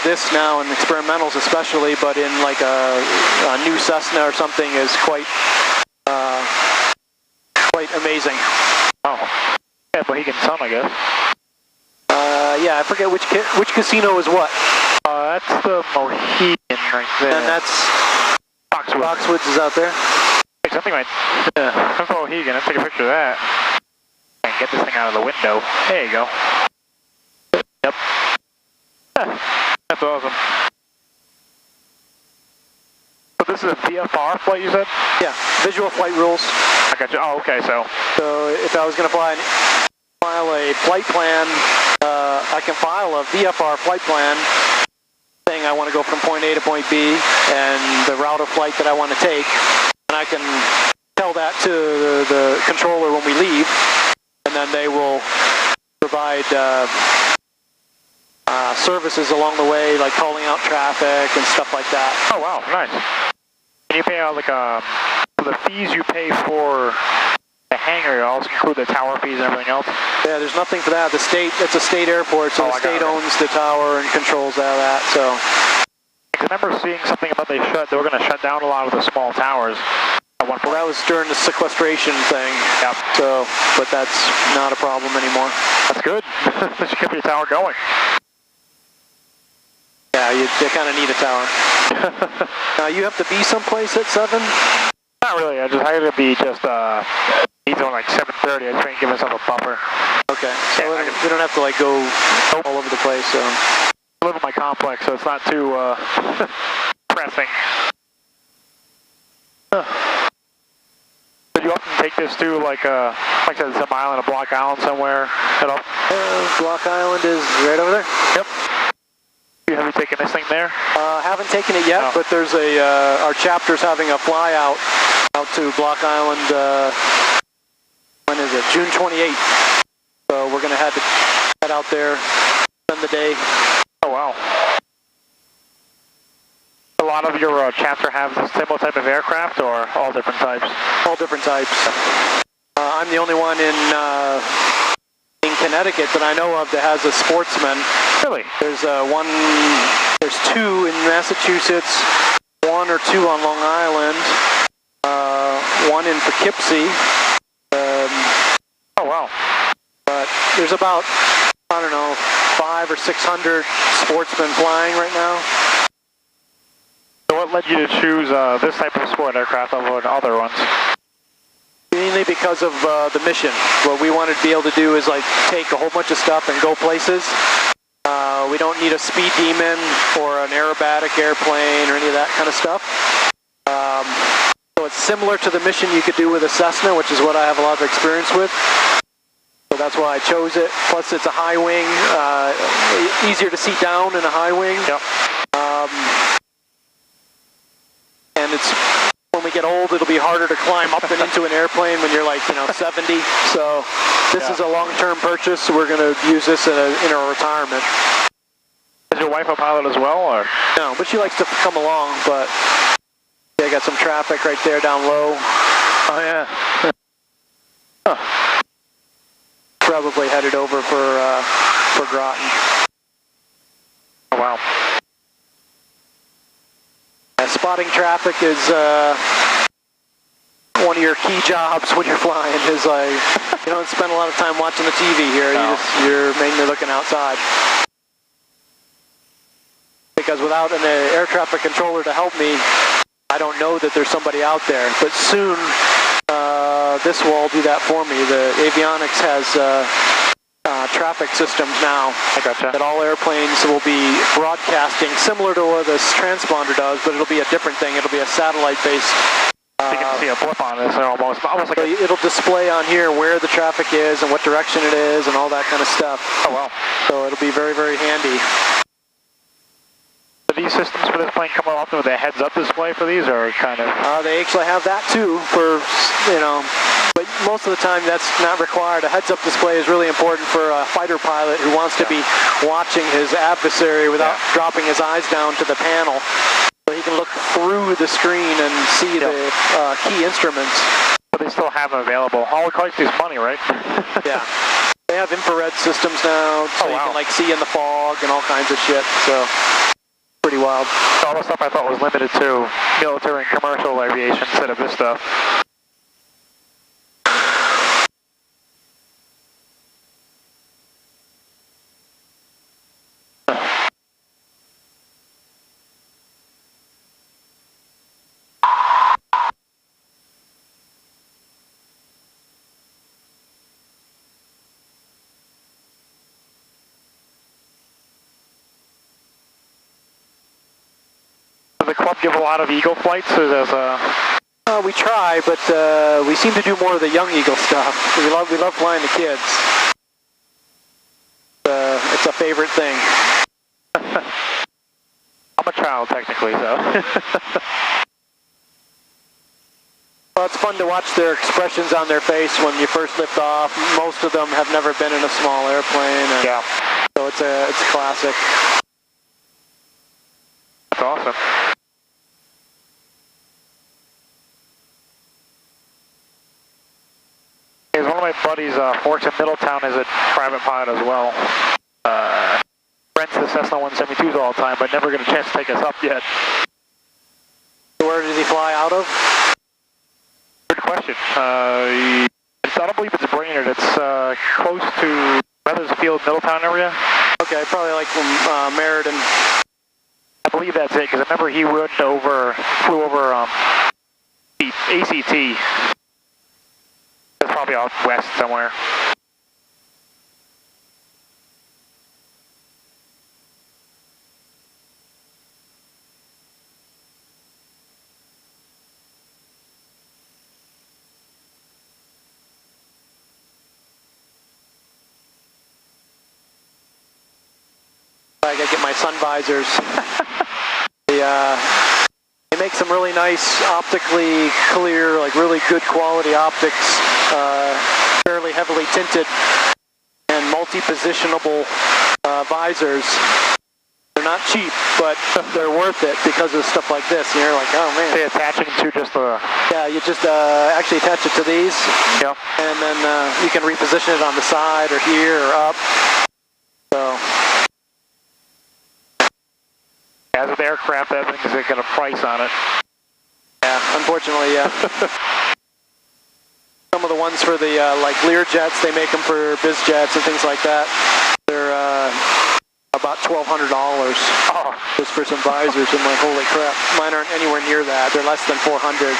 this now in experimentals especially, but in like a new Cessna or something is quite amazing. Oh, yeah, Mohegan Sun, I guess. Yeah, I forget which casino is what. That's the Mohegan right there. And that's Foxwoods is out there. Hey, something like, I'm from Mohegan. Let's take a picture of that. And get this thing out of the window. There you go. Yep. That's awesome. So this is a VFR flight, you said? Yeah, visual flight rules. I got you. Oh, okay, so if I was going to file a flight plan, I can file a VFR flight plan saying I want to go from point A to point B and the route of flight that I want to take. And I can tell that to the controller when we leave, and then they will provide services along the way, like calling out traffic and stuff like that. Oh, wow, nice. Can you pay out like for the fees you pay for the hangar, you also include the tower fees and everything else? Yeah, there's nothing for that. It's a state airport, so the state owns the tower and controls all that, so. I remember seeing something about they were going to shut down a lot of the small towers at one point. Well, that was during the sequestration thing. Yep. So, but that's not a problem anymore. That's good. That should keep your tower going. Yeah, you kind of need a tower. Now, you have to be someplace at 7? Not really. I had to be just, needs on like 7:30. I just trying to give myself a buffer. Okay. So we don't have to like go all over the place, so. I live in my complex, so it's not too, pressing. Did you often take this to like I said, some island, a Block Island somewhere at all? Block Island is right over there. Yep. Have you taken this thing there? Haven't taken it yet, but there's our chapter's having a fly out to Block Island, when is it? June 28th. So we're going to head out there, spend the day. Oh, wow. A lot of your chapter have this similar type of aircraft, or all different types? All different types. I'm the only one in Connecticut that I know of that has a Sportsman. Really? There's two in Massachusetts, one or two on Long Island, one in Poughkeepsie. Oh, wow. But there's about, I don't know, 500 or 600 Sportsmen flying right now. So what led you to choose this type of sport aircraft over other ones? Mainly because of the mission. What we wanted to be able to do is like take a whole bunch of stuff and go places. We don't need a speed demon or an aerobatic airplane or any of that kind of stuff. So it's similar to the mission you could do with a Cessna, which is what I have a lot of experience with. So that's why I chose it. Plus it's a high wing, easier to seat down in a high wing. Yep. And it's, when we get old, it'll be harder to climb up and into an airplane when you're like, 70. So this is a long-term purchase, so we're going to use this in our retirement. Is your wife a pilot as well, or? No, but she likes to come along, but I got some traffic right there down low. Oh, yeah. Huh. Probably headed over for Groton. Oh, wow. Spotting traffic is one of your key jobs when you're flying. Is like you don't spend a lot of time watching the TV here. No. You're mainly looking outside. Because without an air traffic controller to help me, I don't know that there's somebody out there. But soon, this will all do that for me. The avionics has traffic systems now. I gotcha. That all airplanes will be broadcasting similar to what this transponder does, but it'll be a different thing. It'll be a satellite-based. You can see a blip on this, almost like so it'll display on here where the traffic is and what direction it is and all that kind of stuff. Oh, wow. So it'll be very, very handy. Do these systems for this plane come often with a heads-up display for these, or kind of? They actually have that too for, but most of the time that's not required. A heads-up display is really important for a fighter pilot who wants to be watching his adversary without dropping his eyes down to the panel. So he can look through the screen and see the key instruments. But they still have them available. All it costs is money, right? Yeah. They have infrared systems now, so you can like see in the fog and all kinds of shit. So wild. All the stuff I thought was limited to military and commercial aviation instead of this stuff. Does the club give a lot of Eagle flights? Or there's We try, but we seem to do more of the young Eagle stuff. We love flying the kids. It's a favorite thing. I'm a child technically, so. Well, it's fun to watch their expressions on their face when you first lift off. Most of them have never been in a small airplane. Yeah. So it's a classic. That's awesome. One of my buddies works in Middletown as a private pilot as well. Rents the Cessna 172s all the time, but never got a chance to take us up yet. Where did he fly out of? Good question. I don't believe it's Brainerd. It's close to Weathersfield, Middletown area. Okay, probably like from Meriden. I believe that's it, because I remember he flew over ACT. It's probably out west somewhere. I gotta get my sun visors. They make some really nice, optically clear, like really good quality optics, fairly heavily tinted and multi-positionable visors. They're not cheap, but they're worth it because of stuff like this. And you're like, oh man. They attaching to just the... Yeah, you just actually attach it to these. Yep. And then you can reposition it on the side or here or up. So... As with aircraft, everything's got a price on it. Yeah, unfortunately, yeah. Some of the ones for the like Lear jets, they make them for biz jets and things like that. They're about $1,200 just for some visors. I'm like, holy crap! Mine aren't anywhere near that. They're less than $400.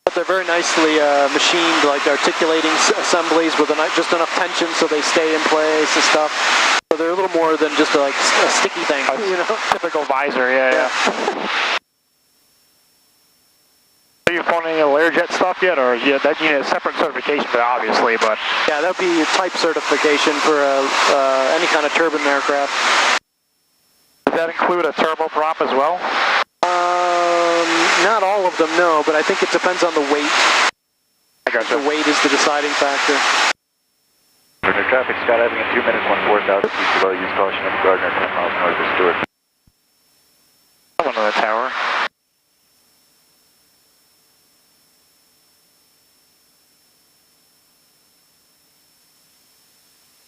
But they're very nicely machined, like articulating assemblies with just enough tension so they stay in place and stuff. So they're a little more than just a sticky thing, you know? Typical visor, yeah. Are you flown any Learjet stuff yet, or you need a separate certification for that, obviously, but... Yeah, that would be a type certification for any kind of turbine aircraft. Does that include a turboprop as well? Not all of them, no, but I think it depends on the weight. I gotcha. The weight is the deciding factor. Gardner traffic, skydiving in 2 minutes, 14,000 feet below, use caution of Gardner, 10 miles north of Stewart. One on the tower.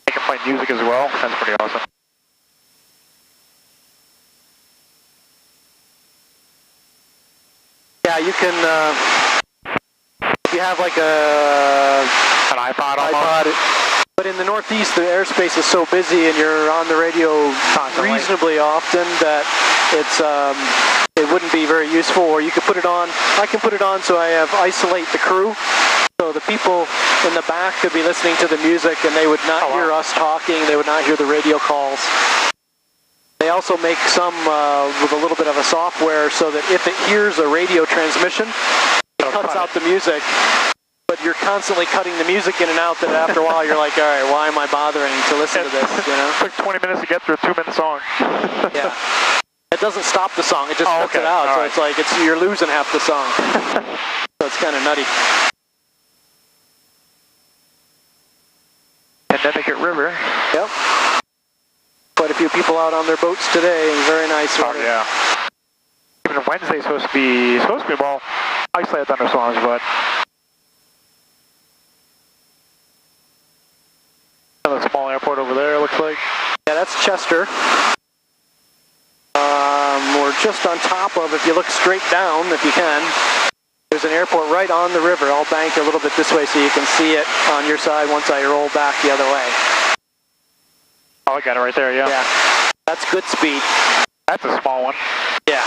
I can play music as well, that's pretty awesome. Yeah, you can, if you have like an iPod. But in the Northeast, the airspace is so busy and you're on the radio constantly, reasonably often that it wouldn't be very useful, or you could put it on. I can put it on so I isolate the crew. So the people in the back could be listening to the music and they would not hear us talking, they would not hear the radio calls. They also make some with a little bit of a software so that if it hears a radio transmission, it cuts out the music. But you're constantly cutting the music in and out that after a while you're like, all right, why am I bothering to listen to this, you know? It took 20 minutes to get through a 2-minute song. Yeah. It doesn't stop the song, it just cuts it out. So it's like you're losing half the song. So it's kind of nutty. Connecticut River. Yep. Quite a few people out on their boats today, and very nice weather. Oh yeah. Even Wednesday's supposed to be well, isolated thunderstorms, but another small airport over there, looks like. Yeah, that's Chester. just on top of, if you look straight down, if you can, there's an airport right on the river. I'll bank a little bit this way so you can see it on your side once I roll back the other way. Oh, I got it right there, yeah. Yeah, that's good speed. That's a small one. Yeah.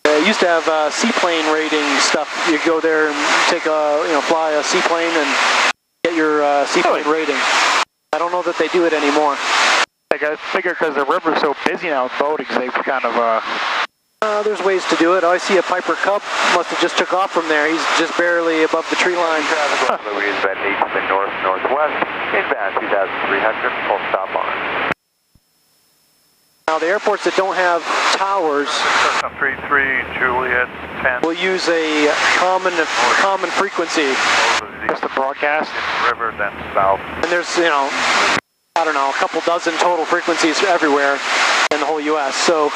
They used to have seaplane rating stuff. You go there and take a, fly a seaplane and get your seaplane rating. I don't know that they do it anymore. I figure because the river's so busy now with boatings, they've kind of, there's ways to do it. I see a Piper Cub must have just took off from there. He's just barely above the tree line. Traffic on Louise Van Eastman north-northwest, inbound 2,300, full stop on. Now the airports that don't have towers 33 Juliet 10 will use a common frequency. just the broadcast. River, then south. And there's, I don't know, a couple dozen total frequencies everywhere in the whole U.S. So,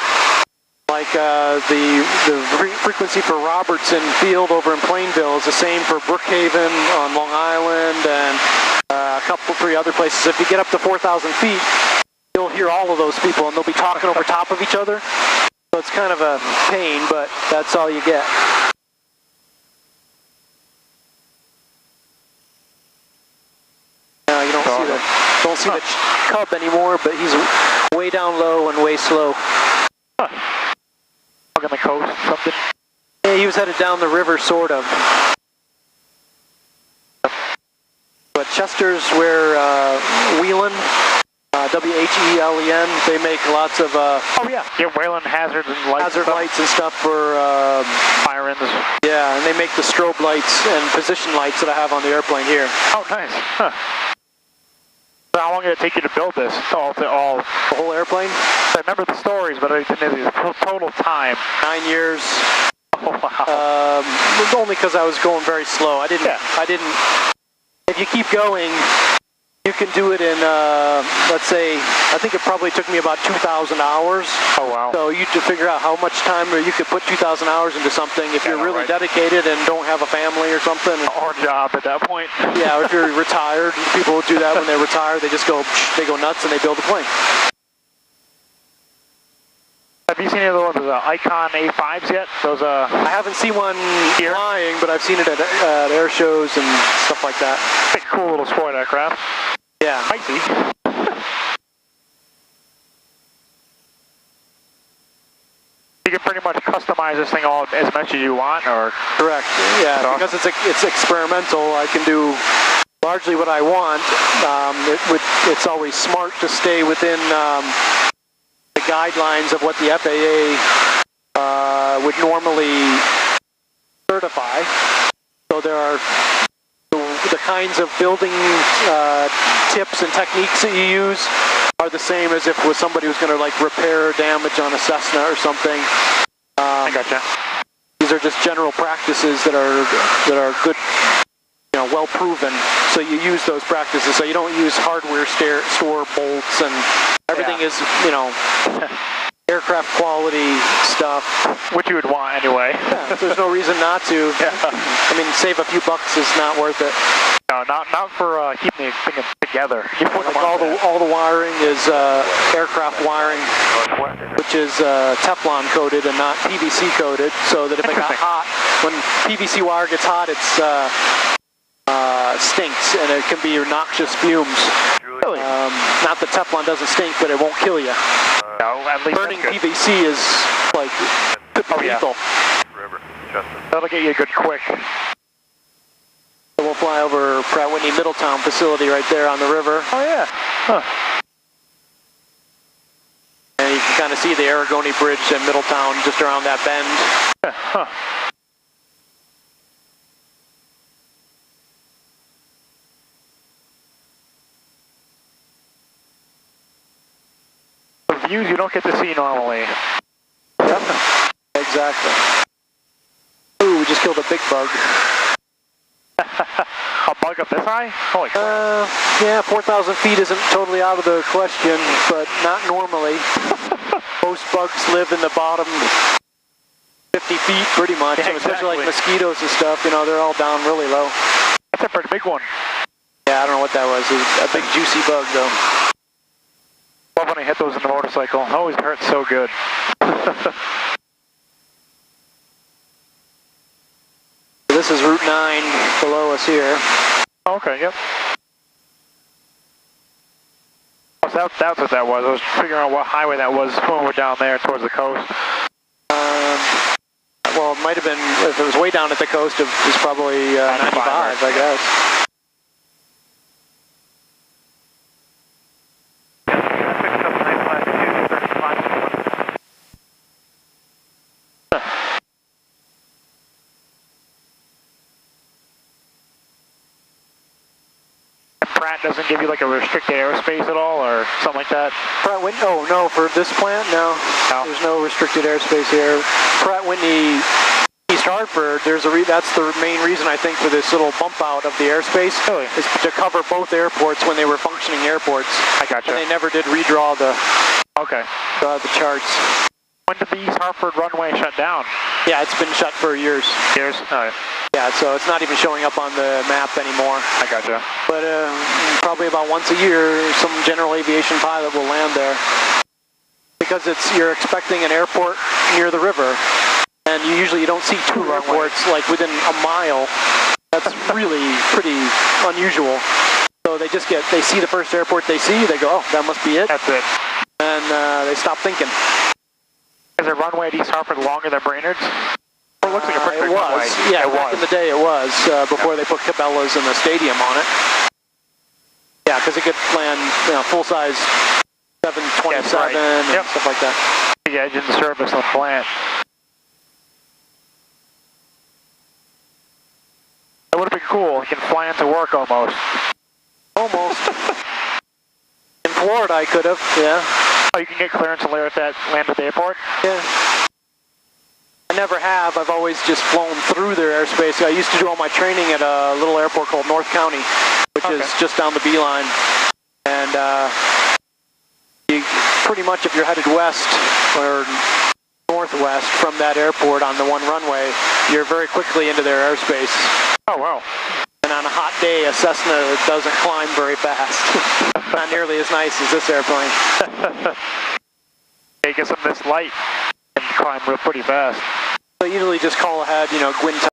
like the frequency for Robertson Field over in Plainville is the same for Brookhaven on Long Island and a couple, 3 other places. If you get up to 4,000 feet, you'll hear all of those people, and they'll be talking over top of each other. So it's kind of a pain, but that's all you get. You don't see the Cub anymore, but he's way down low and way slow. On the coast, something. Yeah, he was headed down the river, sort of. But Chester's where Whelan, W-H-E-L-E-N, they make lots of oh yeah, Whalen hazard and lights. hazard lights and stuff for Sirens. yeah, and they make the strobe lights and position lights that I have on the airplane here. Oh, nice. Huh. So how long did it take you to build this? The whole airplane? I remember the stories, but I didn't know the total time. 9 years. Oh, wow. Only because I was going very slow. I didn't. If you keep going, you can do it in, let's say, I think it probably took me about 2,000 hours. Oh, wow. So you have to figure out how much time you could put 2,000 hours into something if you're really dedicated and don't have a family or something. Or job at that point. Yeah, or if you're retired. People do that when they're retired. They just go nuts and they build a plane. Have you seen any of those Icon A5s yet? Those I haven't seen one flying, but I've seen it at air shows and stuff like that. Pretty cool little sport aircraft. Yeah. Might be. You can pretty much customize this thing all as much as you want, or? Correct. Yeah, because it's experimental. I can do largely what I want. It's always smart to stay within the guidelines of what the FAA would normally certify. So there are the kinds of building tips and techniques that you use are the same as if it was somebody who's going to like repair damage on a Cessna or something. I gotcha. These are just general practices that are good, well proven. So you use those practices. So you don't use hardware store bolts and everything is, aircraft quality stuff. Which you would want anyway. Yeah, so there's no reason not to. Yeah. I mean, save a few bucks is not worth it. No, not for keeping the thing together. You put like all the wiring is aircraft wiring, which is Teflon coated and not PVC coated, so that if it got hot, when PVC wire gets hot, it stinks and it can be noxious fumes. Really? Not that Teflon doesn't stink, but it won't kill you. No, at least burning PVC is like lethal. That'll get you a good quick. So we'll fly over Pratt Whitney Middletown facility right there on the river. Oh yeah. Huh. And you can kind of see the Aragoni Bridge in Middletown just around that bend. Huh. The views you don't get to see normally. Yep. Exactly. Ooh, we just killed a big bug. A bug up this high? Holy crap. Yeah, 4,000 feet isn't totally out of the question, but not normally. Most bugs live in the bottom 50 feet pretty much, Yeah, especially like mosquitoes and stuff, they're all down really low. That's a pretty big one. Yeah, I don't know what that was. It was a big juicy bug though. love when I hit those in the motorcycle. It always hurts so good. This is Route 9 below us here. Okay, yep. That's what that was. I was figuring out what highway that was when we're down there towards the coast. Well, it might have been, if it was way down at the coast, it was probably 95, I guess. Pratt doesn't give you like a restricted airspace at all or something like that? Pratt Whitney, oh no, for this plant, no. There's no restricted airspace here. Pratt Whitney, East Hartford, that's the main reason I think for this little bump out of the airspace, Really? is to cover both airports when they were functioning airports. I gotcha. And they never did redraw the charts. When did the East Hartford runway shut down? Yeah, it's been shut for years. Years? Alright. Yeah, so it's not even showing up on the map anymore. I gotcha. But probably about once a year, some general aviation pilot will land there. Because you're expecting an airport near the river, and you don't see two airports like within a mile. That's really pretty unusual. So they see the first airport they see, they go, oh, that must be it. That's it. And they stop thinking. Is the runway at East Hartford longer than Brainerd's? It looks like a pretty it was. runway. Yeah, back in the day it was, before they put Cabela's in the stadium on it. Yeah, because it could land full-size 727 and stuff like that. The engine service on the plant. That would have been cool. You can fly into work almost. Almost. In Florida I could have, yeah. Oh, you can get clearance and land at the airport? Yeah. I never have. I've always just flown through their airspace. I used to do all my training at a little airport called North County, which is just down the beeline. And you pretty much, if you're headed west or northwest from that airport on the one runway, you're very quickly into their airspace. Oh, wow. And on a hot day, a Cessna doesn't climb very fast. Not nearly as nice as this airplane. It gets them this light and climb real pretty fast. So usually just call ahead, Gwin